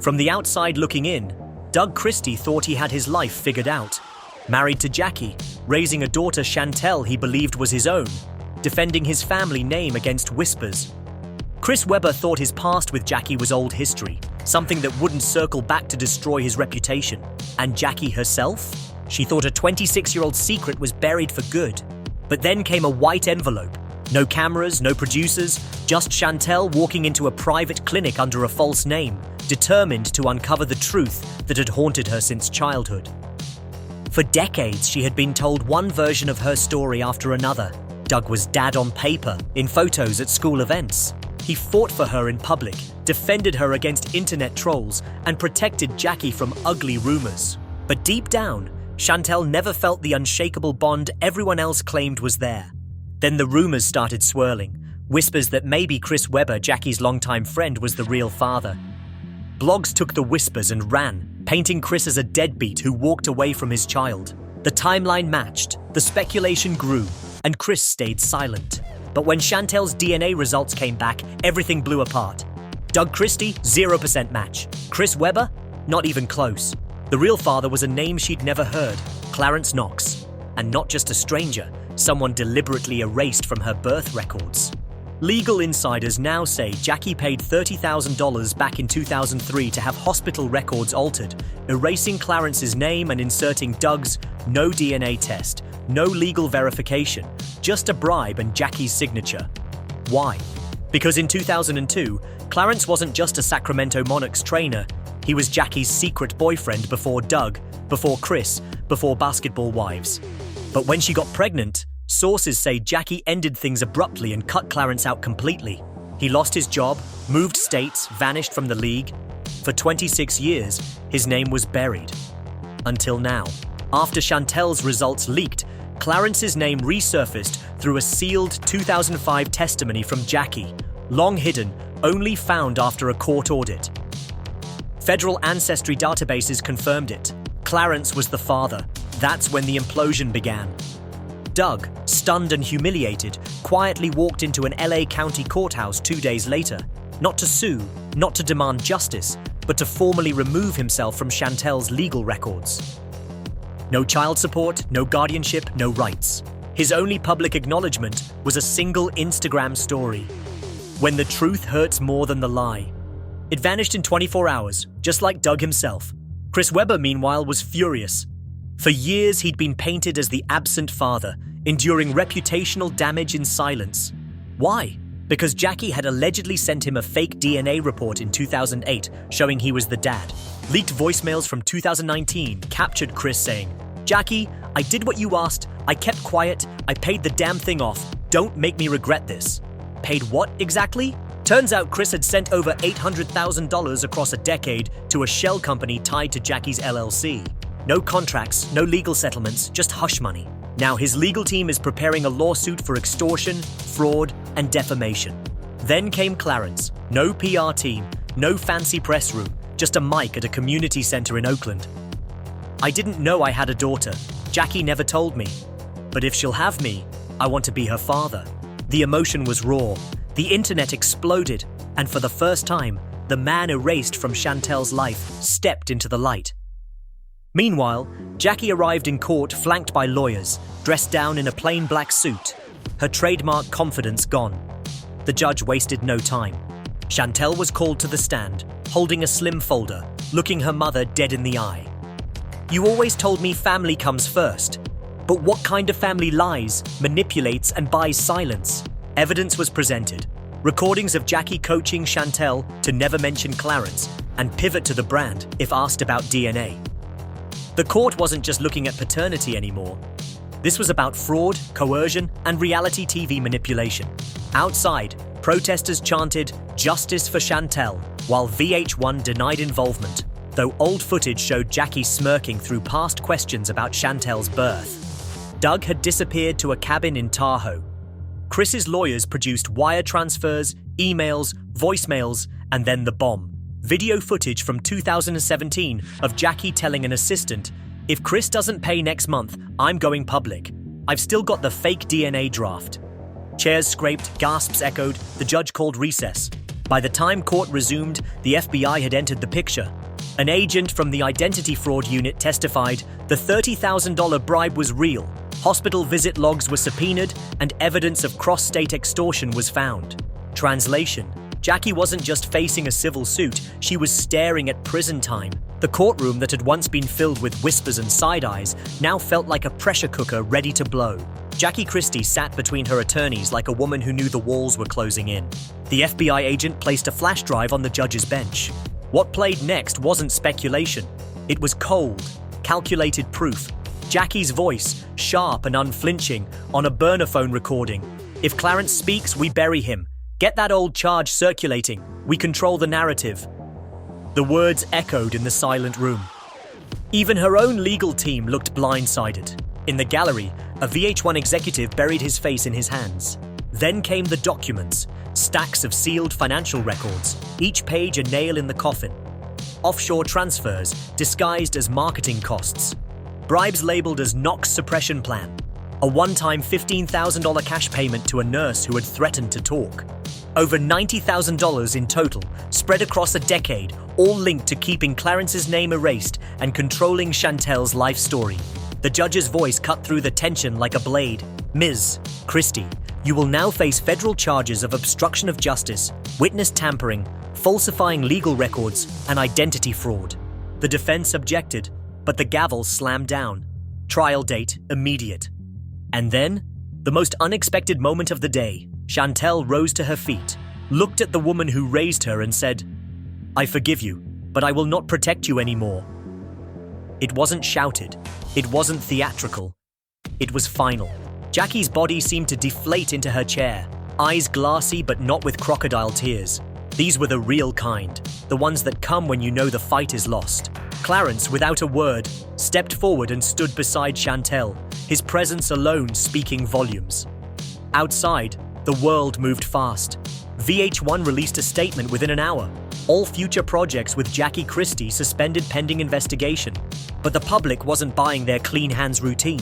From the outside looking in, Doug Christie thought he had his life figured out. Married to Jackie, raising a daughter Chantel he believed was his own, defending his family name against whispers. Chris Webber thought his past with Jackie was old history, something that wouldn't circle back to destroy his reputation. And Jackie herself? She thought a 26-year-old secret was buried for good. But then came a white envelope. No cameras, no producers, just Chantel walking into a private clinic under a false name, determined to uncover the truth that had haunted her since childhood. For decades, she had been told one version of her story after another. Doug was dad on paper, in photos at school events. He fought for her in public, defended her against internet trolls, and protected Jackie from ugly rumors. But deep down, Chantel never felt the unshakable bond everyone else claimed was there. Then the rumors started swirling, whispers that maybe Chris Webber, Jackie's longtime friend, was the real father. Blogs took the whispers and ran, painting Chris as a deadbeat who walked away from his child. The timeline matched, the speculation grew, and Chris stayed silent. But when Chantel's DNA results came back, everything blew apart. Doug Christie, 0% match. Chris Webber, not even close. The real father was a name she'd never heard, Clarence Knox. And not just a stranger, someone deliberately erased from her birth records. Legal insiders now say Jackie paid $30,000 back in 2003 to have hospital records altered, erasing Clarence's name and inserting Doug's no DNA test, no legal verification, just a bribe and Jackie's signature. Why? Because in 2002, Clarence wasn't just a Sacramento Monarchs trainer, he was Jackie's secret boyfriend before Doug, before Chris, before Basketball Wives. But when she got pregnant, sources say Jackie ended things abruptly and cut Clarence out completely. He lost his job, moved states, vanished from the league. For 26 years, his name was buried. Until now. After Chantel's results leaked, Clarence's name resurfaced through a sealed 2005 testimony from Jackie, long hidden, only found after a court audit. Federal ancestry databases confirmed it. Clarence was the father. That's when the implosion began. Doug, stunned and humiliated, quietly walked into an LA County courthouse 2 days later, not to sue, not to demand justice, but to formally remove himself from Chantel's legal records. No child support, no guardianship, no rights. His only public acknowledgement was a single Instagram story. When the truth hurts more than the lie. It vanished in 24 hours, just like Doug himself. Chris Webber, meanwhile, was furious. For years, he'd been painted as the absent father, enduring reputational damage in silence. Why? Because Jackie had allegedly sent him a fake DNA report in 2008 showing he was the dad. Leaked voicemails from 2019 captured Chris saying, "Jackie, I did what you asked, I kept quiet, I paid the damn thing off, don't make me regret this." Paid what exactly? Turns out Chris had sent over $800,000 across a decade to a shell company tied to Jackie's LLC. No contracts, no legal settlements, just hush money. Now his legal team is preparing a lawsuit for extortion, fraud, and defamation. Then came Clarence. No PR team, no fancy press room, just a mic at a community center in Oakland. "I didn't know I had a daughter. Jackie never told me. But if she'll have me, I want to be her father." The emotion was raw. The internet exploded, and for the first time, the man erased from Chantel's life stepped into the light. Meanwhile, Jackie arrived in court flanked by lawyers, dressed down in a plain black suit, her trademark confidence gone. The judge wasted no time. Chantel was called to the stand, holding a slim folder, looking her mother dead in the eye. "You always told me family comes first. But what kind of family lies, manipulates, and buys silence?" Evidence was presented. Recordings of Jackie coaching Chantel to never mention Clarence and pivot to the brand if asked about DNA. The court wasn't just looking at paternity anymore. This was about fraud, coercion, and reality TV manipulation. Outside, protesters chanted "Justice for Chantel," while VH1 denied involvement, though old footage showed Jackie smirking through past questions about Chantel's birth. Doug had disappeared to a cabin in Tahoe. Chris's lawyers produced wire transfers, emails, voicemails, and then the bomb. Video footage from 2017 of Jackie telling an assistant, "If Chris doesn't pay next month, I'm going public. I've still got the fake DNA draft." Chairs scraped, gasps echoed, the judge called recess. By the time court resumed, the FBI had entered the picture. An agent from the identity fraud unit testified the $30,000 bribe was real, hospital visit logs were subpoenaed, and evidence of cross-state extortion was found. Translation: Jackie wasn't just facing a civil suit, she was staring at prison time. The courtroom that had once been filled with whispers and side-eyes now felt like a pressure cooker ready to blow. Jackie Christie sat between her attorneys like a woman who knew the walls were closing in. The FBI agent placed a flash drive on the judge's bench. What played next wasn't speculation. It was cold, calculated proof. Jackie's voice, sharp and unflinching, on a burner phone recording. "If Clarence speaks, we bury him. Get that old charge circulating. We control the narrative." The words echoed in the silent room. Even her own legal team looked blindsided. In the gallery, a VH1 executive buried his face in his hands. Then came the documents, stacks of sealed financial records, each page a nail in the coffin. Offshore transfers, disguised as marketing costs. Bribes labeled as Knox suppression plan. A one-time $15,000 cash payment to a nurse who had threatened to talk. Over $90,000 in total, spread across a decade, all linked to keeping Clarence's name erased and controlling Chantel's life story. The judge's voice cut through the tension like a blade. "Ms. Christie, you will now face federal charges of obstruction of justice, witness tampering, falsifying legal records, and identity fraud." The defense objected, but the gavel slammed down. Trial date immediate. And then, the most unexpected moment of the day, Chantel rose to her feet, looked at the woman who raised her and said, "I forgive you, but I will not protect you anymore." It wasn't shouted. It wasn't theatrical. It was final. Jackie's body seemed to deflate into her chair, eyes glassy but not with crocodile tears. These were the real kind, the ones that come when you know the fight is lost. Clarence, without a word, stepped forward and stood beside Chantel, his presence alone speaking volumes. Outside, the world moved fast. VH1 released a statement within an hour. All future projects with Jackie Christie suspended pending investigation. But the public wasn't buying their clean hands routine.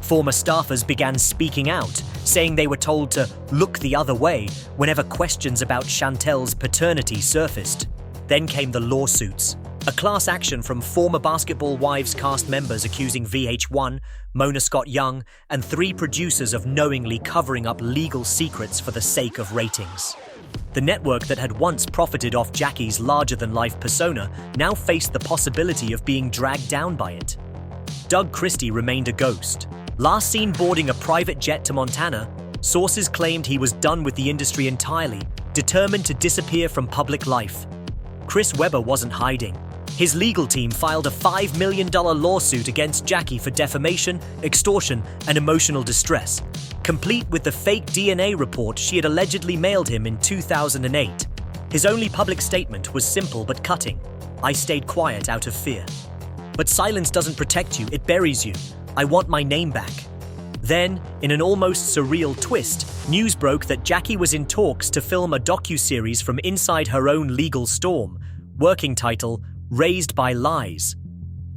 Former staffers began speaking out, saying they were told to look the other way whenever questions about Chantel's paternity surfaced. Then came the lawsuits. A class action from former Basketball Wives cast members accusing VH1, Mona Scott Young, and 3 producers of knowingly covering up legal secrets for the sake of ratings. The network that had once profited off Jackie's larger-than-life persona now faced the possibility of being dragged down by it. Doug Christie remained a ghost. Last seen boarding a private jet to Montana, sources claimed he was done with the industry entirely, determined to disappear from public life. Chris Webber wasn't hiding. His legal team filed a $5 million lawsuit against Jackie for defamation, extortion, and emotional distress, complete with the fake DNA report she had allegedly mailed him in 2008. His only public statement was simple but cutting. "I stayed quiet out of fear." But silence doesn't protect you, it buries you. "I want my name back." Then, in an almost surreal twist, news broke that Jackie was in talks to film a docuseries from inside her own legal storm, working title, Raised by Lies.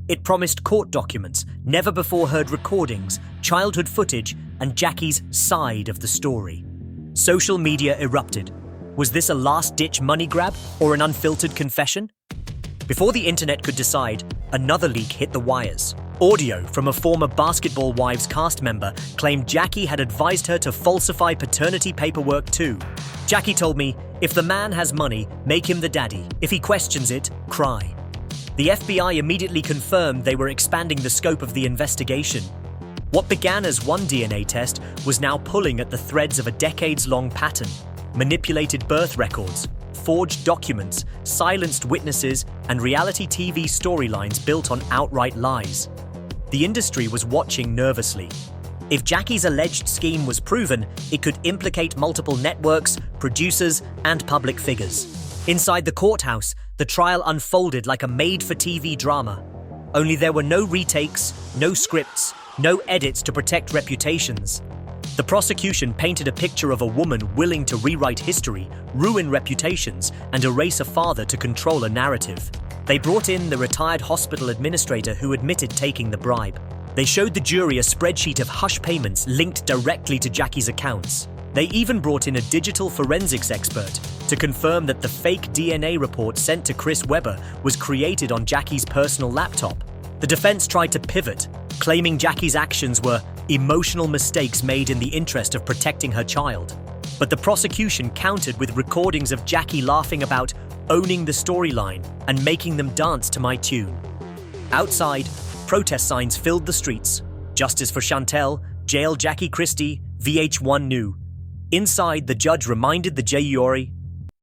It promised court documents, never-before-heard recordings, childhood footage, and Jackie's side of the story. Social media erupted. Was this a last-ditch money grab or an unfiltered confession? Before the internet could decide, another leak hit the wires. Audio from a former Basketball Wives cast member claimed Jackie had advised her to falsify paternity paperwork too. "Jackie told me, if the man has money, make him the daddy. If he questions it, cry." The FBI immediately confirmed they were expanding the scope of the investigation. What began as one DNA test was now pulling at the threads of a decades-long pattern. Manipulated birth records, forged documents, silenced witnesses, and reality TV storylines built on outright lies. The industry was watching nervously. If Jackie's alleged scheme was proven, it could implicate multiple networks, producers, and public figures. Inside the courthouse, the trial unfolded like a made-for-TV drama. Only there were no retakes, no scripts, no edits to protect reputations. The prosecution painted a picture of a woman willing to rewrite history, ruin reputations, and erase a father to control a narrative. They brought in the retired hospital administrator who admitted taking the bribe. They showed the jury a spreadsheet of hush payments linked directly to Jackie's accounts. They even brought in a digital forensics expert to confirm that the fake DNA report sent to Chris Webber was created on Jackie's personal laptop. The defense tried to pivot, claiming Jackie's actions were emotional mistakes made in the interest of protecting her child. But the prosecution countered with recordings of Jackie laughing about owning the storyline and making them dance to my tune. Outside, protest signs filled the streets. Justice for Chantel, jail Jackie Christie, VH1 New. Inside, the judge reminded the Jayuri